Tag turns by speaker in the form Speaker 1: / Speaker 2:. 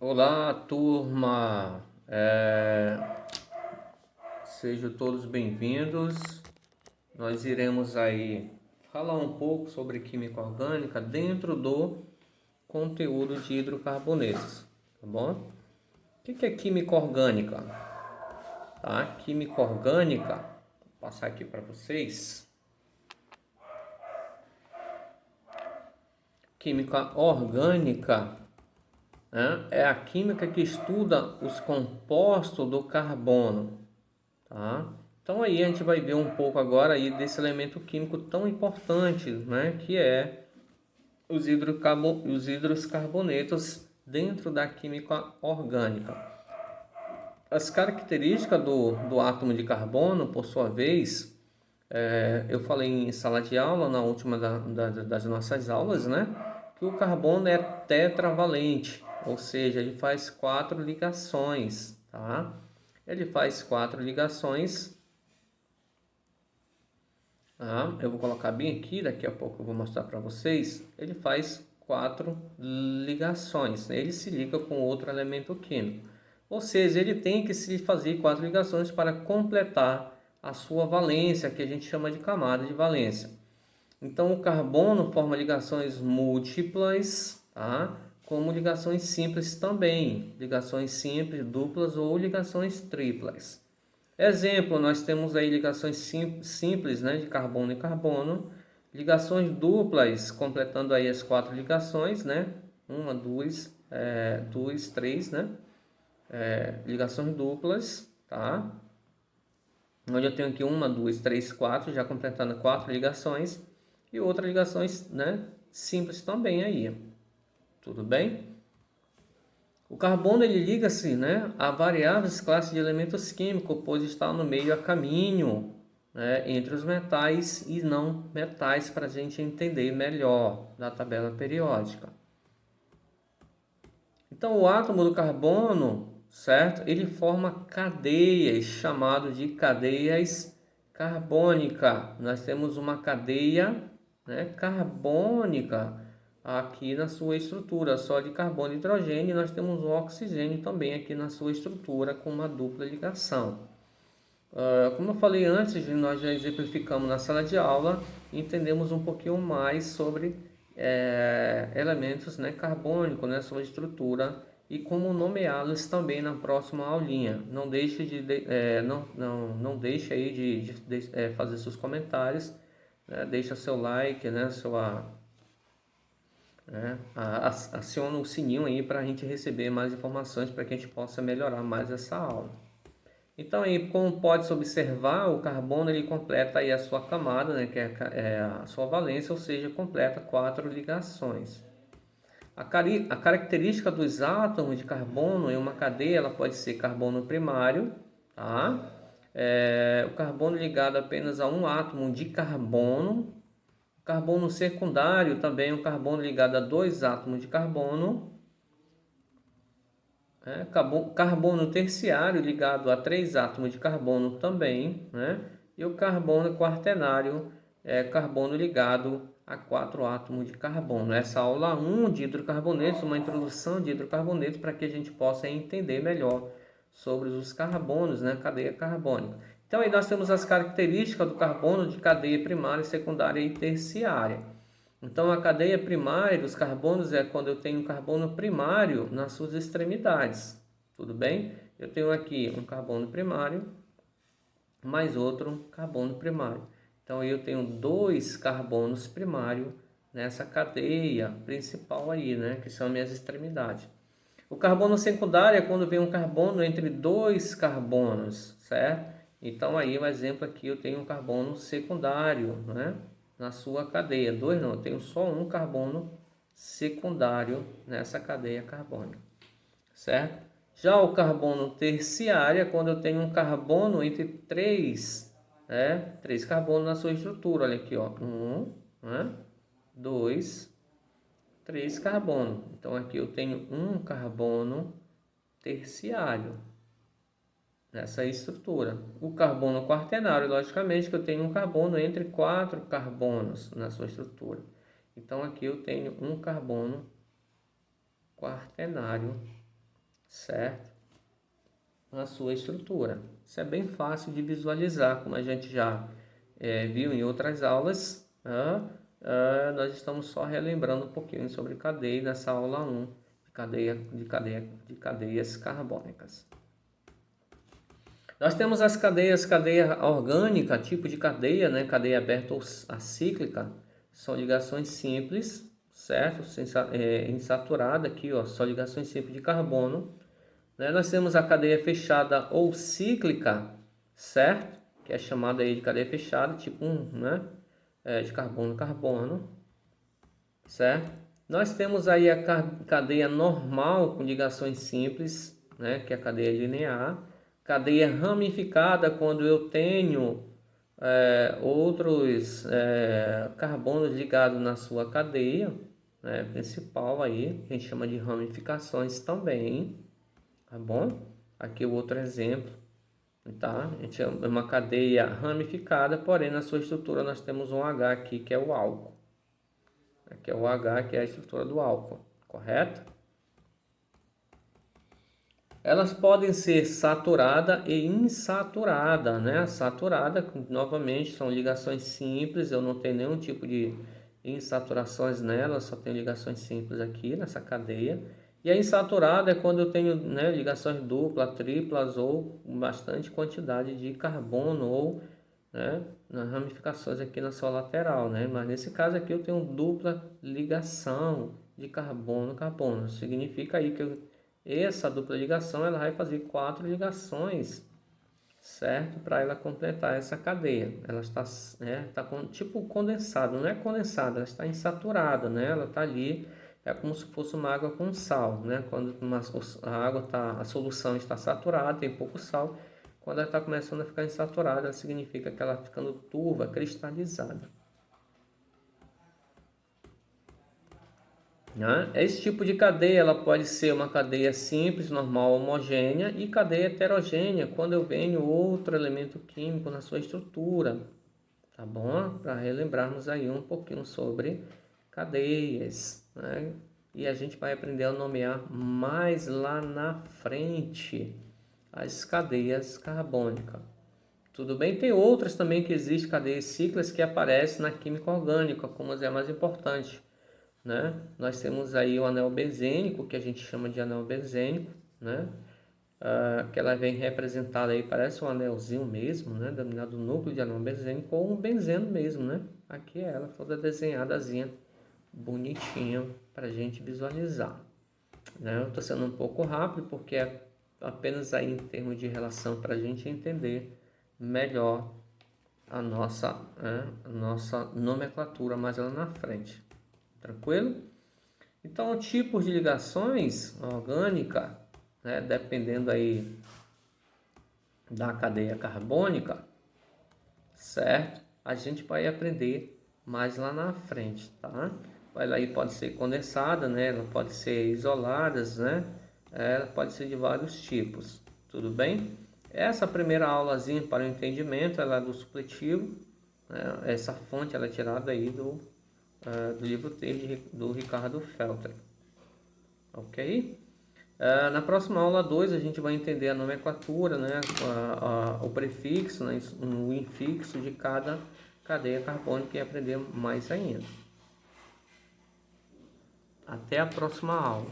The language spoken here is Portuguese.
Speaker 1: Olá, turma. Sejam todos bem-vindos. Nós iremos aí falar um pouco sobre química orgânica dentro do conteúdo de hidrocarbonetos, tá bom? O que é química orgânica? Tá? Química orgânica, vou passar aqui para vocês. Química orgânica, né, é a química que estuda os compostos do carbono. Tá? Então aí a gente vai ver um pouco agora aí desse elemento químico tão importante, né, que é os hidrocarbonetos dentro da química orgânica. As características do átomo de carbono, por sua vez, eu falei em sala de aula, na última das nossas aulas, né, que o carbono é tetravalente, ou seja, ele faz 4 ligações, tá? Ele faz 4 ligações. Eu vou colocar bem aqui, daqui a pouco eu vou mostrar para vocês. Ele faz 4 ligações, né? Ele se liga com outro elemento químico. Ou seja, ele tem que se fazer 4 ligações para completar a sua valência, que a gente chama de camada de valência. Então, o carbono forma ligações múltiplas, tá? Como ligações simples também. Ligações simples, duplas ou ligações triplas. Exemplo, nós temos aí ligações simples, né, de carbono e carbono, ligações duplas, completando aí as 4 ligações, né, uma, duas, três, né, ligações duplas, tá, onde eu tenho aqui uma, duas, três, quatro, já completando 4 ligações, e outras ligações, né, simples também aí, tudo bem? O carbono ele liga-se, né, a variáveis classes de elementos químicos, pois está no meio a caminho, né, entre os metais e não metais, para a gente entender melhor da tabela periódica. Então, o átomo do carbono, certo? Ele forma cadeias, chamado de cadeias carbônicas. Nós temos uma cadeia, né, carbônica aqui na sua estrutura, só de carbono e hidrogênio. Nós temos o oxigênio também aqui na sua estrutura com uma dupla ligação. Como eu falei antes, nós já exemplificamos na sala de aula e entendemos um pouquinho mais sobre elementos, né, carbônicos, né, sua estrutura e como nomeá-los também na próxima aulinha. Não deixe não deixe aí de fazer seus comentários, né, deixa seu like, né, aciona o sininho aí para a gente receber mais informações para que a gente possa melhorar mais essa aula. Então, aí, como pode-se observar, o carbono ele completa aí a sua camada, né, que é a sua valência, ou seja, completa 4 ligações. A característica dos átomos de carbono em uma cadeia, ela pode ser carbono primário, tá? O carbono ligado apenas a um átomo de carbono. Carbono secundário também, o carbono ligado a 2 átomos de carbono. Carbono terciário ligado a 3 átomos de carbono também, né? E o carbono quaternário é carbono ligado a 4 átomos de carbono. Essa aula 1 de hidrocarbonetos, uma introdução de hidrocarbonetos para que a gente possa entender melhor sobre os carbonos, né? Cadeia carbônica. Então aí nós temos as características do carbono de cadeia primária, secundária e terciária. Então, a cadeia primária dos carbonos é quando eu tenho carbono primário nas suas extremidades. Tudo bem? Eu tenho aqui um carbono primário mais outro carbono primário. Então, eu tenho 2 carbonos primários nessa cadeia principal aí, né? Que são minhas extremidades. O carbono secundário é quando vem um carbono entre 2 carbonos, certo? Então, aí, um exemplo aqui, eu tenho um carbono secundário, né? Na sua cadeia. 2 não, eu tenho só um carbono secundário nessa cadeia carbônica, certo? Já o carbono terciário é quando eu tenho um carbono entre 3, né? 3 carbonos na sua estrutura. Olha aqui, ó. 1, né? 2, 3 carbono. Então, aqui eu tenho um carbono terciário nessa estrutura. O carbono quaternário, logicamente, que eu tenho um carbono entre 4 carbonos na sua estrutura. Então, aqui eu tenho um carbono quaternário certo? Na sua estrutura. Isso é bem fácil de visualizar, como a gente já viu em outras aulas. Nós estamos só relembrando um pouquinho sobre cadeia nessa aula 1 de cadeias carbônicas. Nós temos as cadeias, cadeia orgânica, tipo de cadeia, né? Cadeia aberta ou acíclica, são ligações simples, certo? Insaturada aqui, ó, só ligações simples de carbono. Né? Nós temos a cadeia fechada ou cíclica, certo? Que é chamada aí de cadeia fechada, tipo 1, né? De carbono-carbono, certo? Nós temos aí a cadeia normal com ligações simples, né? Que é a cadeia linear. Cadeia ramificada, quando eu tenho outros carbonos ligados na sua cadeia, né, principal aí, que a gente chama de ramificações também, tá bom? Aqui o outro exemplo, tá? A gente chama uma cadeia ramificada, porém na sua estrutura nós temos um H aqui, que é o álcool. Aqui é o H, que é a estrutura do álcool, correto? Elas podem ser saturada e insaturada, né? Saturada, novamente, são ligações simples, eu não tenho nenhum tipo de insaturações nela, só tenho ligações simples aqui nessa cadeia. E a insaturada é quando eu tenho, né, ligações duplas, triplas ou bastante quantidade de carbono ou, né, nas ramificações aqui na sua lateral, né? Mas nesse caso aqui eu tenho dupla ligação de carbono-carbono. Significa aí que essa dupla ligação ela vai fazer 4 ligações, certo? Para ela completar essa cadeia. Ela está, tá tipo condensada, não é condensada, ela está insaturada, né? Ela está ali, é como se fosse uma água com sal, né? Quando a água tá, a solução está saturada, tem pouco sal. Quando ela está começando a ficar insaturada, significa que ela está ficando turva, cristalizada. Né? Esse tipo de cadeia ela pode ser uma cadeia simples, normal, homogênea e cadeia heterogênea, quando eu venho outro elemento químico na sua estrutura, tá bom? Para relembrarmos aí um pouquinho sobre cadeias, né? E a gente vai aprender a nomear mais lá na frente as cadeias carbônicas. Tudo bem? Tem outras também que existem, cadeias cíclicas, que aparecem na química orgânica, como as é mais importante. Né? Nós temos aí o anel benzênico, que a gente chama de anel benzênico, né? Que ela vem representada aí, parece um anelzinho mesmo, né? Denominado núcleo de anel benzênico ou um benzeno mesmo, né? Aqui é ela toda desenhadazinha, bonitinha, para a gente visualizar. Né? Eu estou sendo um pouco rápido porque é apenas aí em termos de relação para a gente entender melhor a nossa nomenclatura mais lá na frente. Tranquilo? Então, tipos de ligações orgânica, né, dependendo aí da cadeia carbônica, certo? A gente vai aprender mais lá na frente, tá? Ela aí pode ser condensada, né? Ela pode ser isoladas, né? Ela pode ser de vários tipos, tudo bem? Essa primeira aulazinha para o entendimento, ela é do supletivo, né? Essa fonte ela é tirada aí do livro 3 do Ricardo Felter, ok? Na próxima aula 2 a gente vai entender a nomenclatura, né? O prefixo, né? O infixo de cada cadeia carbônica e aprender mais ainda. Até a próxima aula.